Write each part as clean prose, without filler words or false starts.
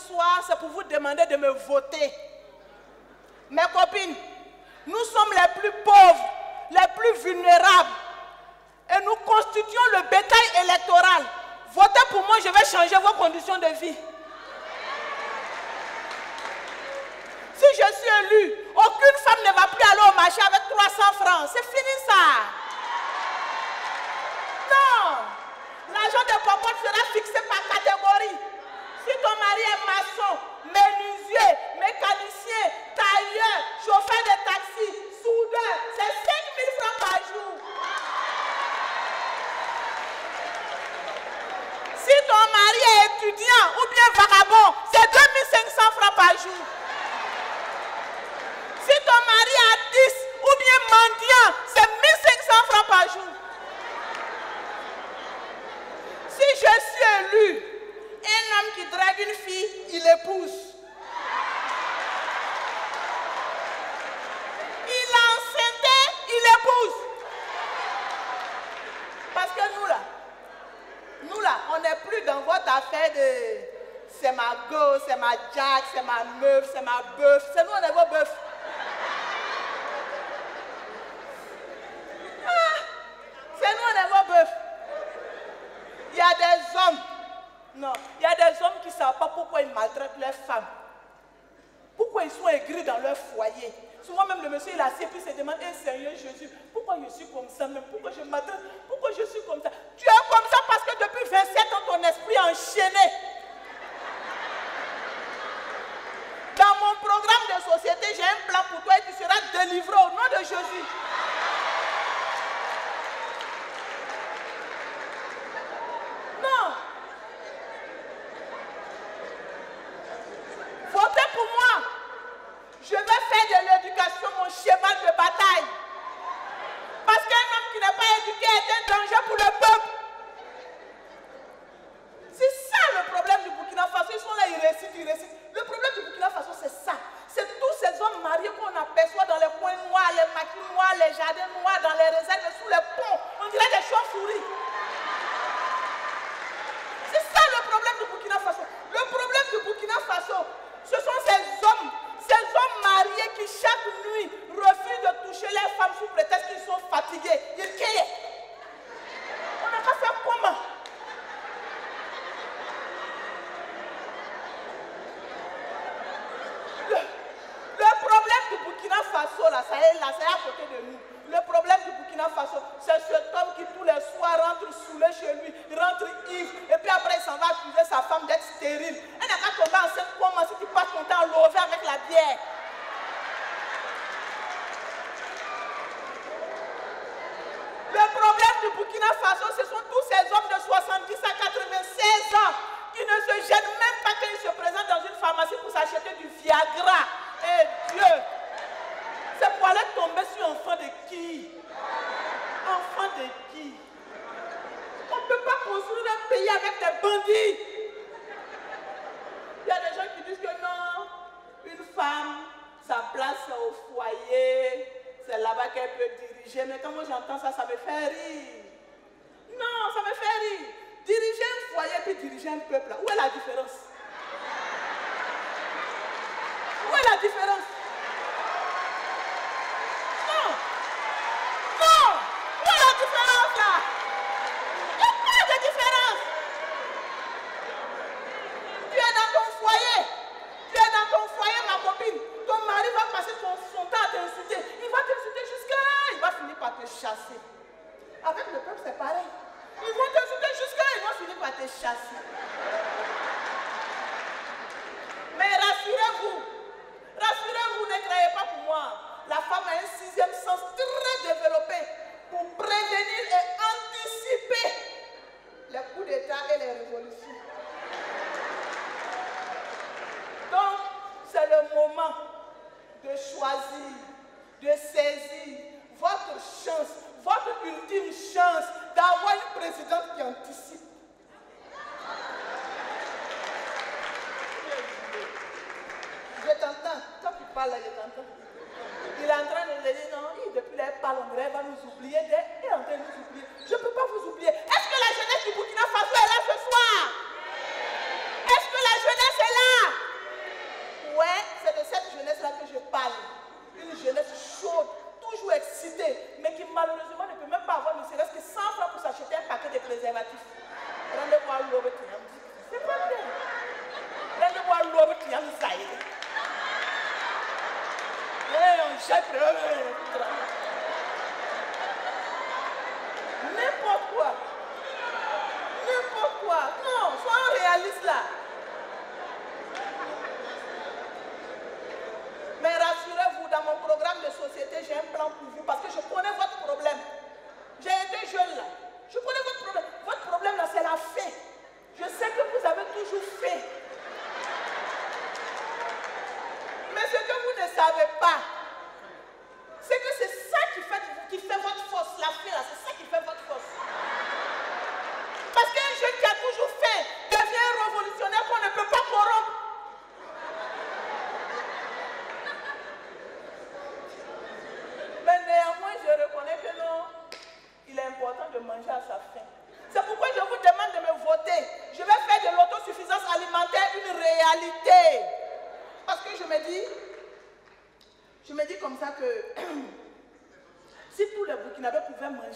soir, c'est pour vous demander de me voter. Mes copines, nous sommes les plus pauvres, les plus vulnérables. Et nous constituons le bétail électoral. Votez pour moi, je vais changer vos conditions de vie. Si je suis élue, aucune femme ne va plus aller au marché avec 300 francs. C'est fini ça. Non. L'argent de popote sera fixé par catégorie. Si ton mari est maçon, menuisier, mécanicien, tailleur, chauffeur de taxi, soudeur, c'est 5 000 francs par jour. Si ton mari est étudiant ou bien vagabond, c'est 2 500 francs par jour. Si ton mari est artiste ou bien mendiant, c'est 1 500 francs par jour. Si je suis élu, un homme qui drague une fille, il l'épouse. Il a enceinté, il l'épouse. Parce que nous là, on n'est plus dans votre affaire de c'est ma go, c'est ma jack, c'est ma meuf, c'est ma bœuf. C'est nous, on est vos bœufs. C'est nous, on est vos bœufs. Il y a des hommes. Non, il y a des hommes qui ne savent pas pourquoi ils maltraitent leurs femmes. Pourquoi ils sont aigris dans leur foyer. Souvent même le monsieur il a assis et puis se demande, Seigneur Jésus, pourquoi je suis comme ça même? Pourquoi je maltraite? Pourquoi je suis comme ça? Tu es comme ça parce que depuis 27 ans ton esprit est enchaîné. Dans mon programme de société, j'ai un plan pour toi et tu seras délivré au nom de Jésus. Non. Votez pour moi. Je vais faire de l'éducation mon cheval de bataille. Parce qu'un homme qui n'est pas éduqué est un danger pour le peuple. C'est ça le problème du Burkina Faso. Ils sont là, ils récitent. Le problème du Burkina Faso, c'est ça. C'est tous ces hommes mariés qu'on aperçoit dans les coins noirs, les maquis noirs, les jardins noirs, dans les réserves, sous les ponts. On dirait des chauves-souris. C'est ça le problème du Burkina Faso. Le problème du Burkina Faso, ce sont ces hommes mariés qui chaque nuit refusent de toucher les femmes sous prétexte qu'ils sont fatigués. Ils crient. On n'a qu'à faire comment? Le problème du Burkina Faso, là, ça y est à côté de nous. Le problème du Burkina Faso, c'est cet homme qui tous les soirs rentre saoulé chez lui, il rentre ivre, et puis après il s'en va accuser sa femme d'être stérile. Elle n'a qu'à tomber enceinte comment si tu passes ton temps à l'over avec la bière. Le problème du Burkina Faso, ce sont tous ces hommes de 70 à 96 ans qui ne se gênent même pas quand ils se présentent dans une pharmacie pour s'acheter du Viagra. Et Dieu, c'est pour aller tomber sur enfant de qui? Enfant de qui? On ne peut pas construire un pays avec des bandits. Il y a des gens qui disent que non, une femme, sa place c'est au foyer, c'est là-bas qu'elle peut diriger. Mais quand moi j'entends ça, ça me fait rire. Non, ça me fait rire. Diriger un foyer puis diriger un peuple, où est la différence? Où est la différence? Non! Non! Où est la différence là? Il n'y a pas de différence! Tu es dans ton foyer. Tu es dans ton foyer, ma copine. Ton mari va passer son temps à t'insulter. Il va t'insulter jusqu'à... Il va finir par te chasser. Avec le peuple, c'est pareil. Ils vont t'insulter jusqu'à... Ils vont finir par te chasser. Mais rassurez-vous. Rassurez-vous, ne croyez pas pour moi. La femme a un sixième sens très développé pour prévenir et anticiper les coups d'État et les révolutions. Donc, c'est le moment de choisir, de saisir votre chance, votre ultime chance d'avoir une présidente qui anticipe. Je t'entends, quand tu parles là, je t'entends. Il est en train de le dire, non, depuis là, il parle, on dirait, il va nous oublier, il est en train de nous oublier. Je ne peux pas vous oublier. Est-ce que la jeunesse du Burkina Faso est là ce soir? Est-ce que la jeunesse est là?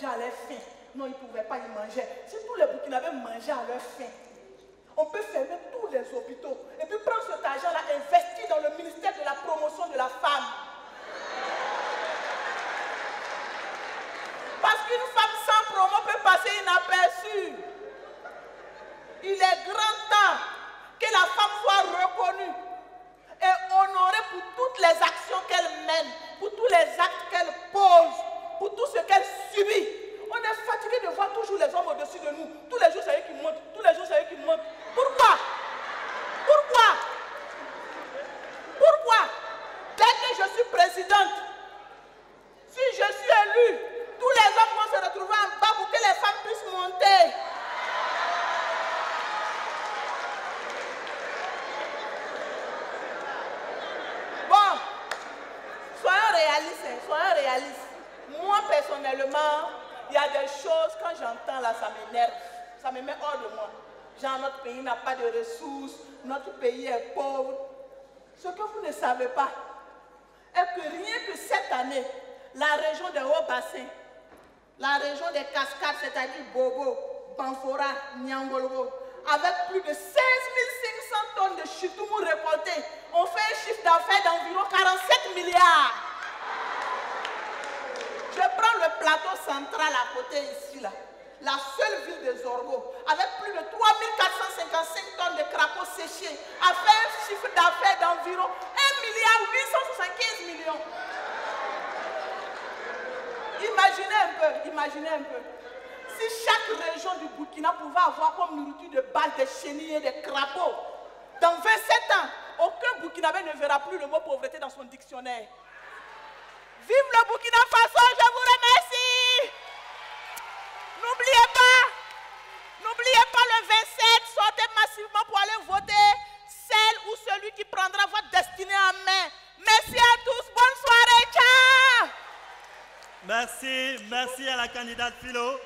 manger à leur faim. Non, ils ne pouvaient pas y manger. Si tous les Burkinabés mangeaient à leur faim, on peut fermer tous les hôpitaux et puis prendre cet argent-là, investir dans le ministère de la promotion de la femme. Parce qu'une femme sans promo peut passer inaperçue. Il est grand temps que la femme soit reconnue et honorée pour toutes les actions qu'elle mène, pour tous les actes qu'elle pose, pour tout ce qu'elle subit. On est fatigué de voir toujours les hommes au-dessus de nous. Tous les jours, c'est eux qui montent. Tous les jours, c'est eux qui montent. Pourquoi? Pourquoi? Pourquoi? Dès que je suis présidente, si je suis élue, tous les hommes vont se retrouver en bas pour que les femmes puissent monter. Bon, soyons réalistes, soyons réalistes. Moi, personnellement, il y a des choses, quand j'entends là, ça m'énerve. Ça me met hors de moi. Genre, notre pays n'a pas de ressources, notre pays est pauvre. Ce que vous ne savez pas est que rien que cette année, la région des Hauts-Bassins, la région des Cascades, c'est-à-dire Bobo, Banfora, Nyangolgo, avec plus de 16 500 tonnes de chitoumou récoltées, on fait un chiffre d'affaires d'environ 47 milliards. Je prends le plateau central à côté ici, là, la seule ville de Zorgo, avec plus de 3 455 tonnes de crapauds séchés, a fait un chiffre d'affaires d'environ 1 milliard 875 millions. Imaginez un peu. Si chaque région du Burkina pouvait avoir comme nourriture de base des chenilles et des crapauds, dans 27 ans, aucun Burkinabé ne verra plus le mot pauvreté dans son dictionnaire. Vive le Burkina Faso, je vous remercie. N'oubliez pas le 27, sortez massivement pour aller voter celle ou celui qui prendra votre destinée en main. Merci à tous, bonne soirée, ciao. Merci à la candidate Philo.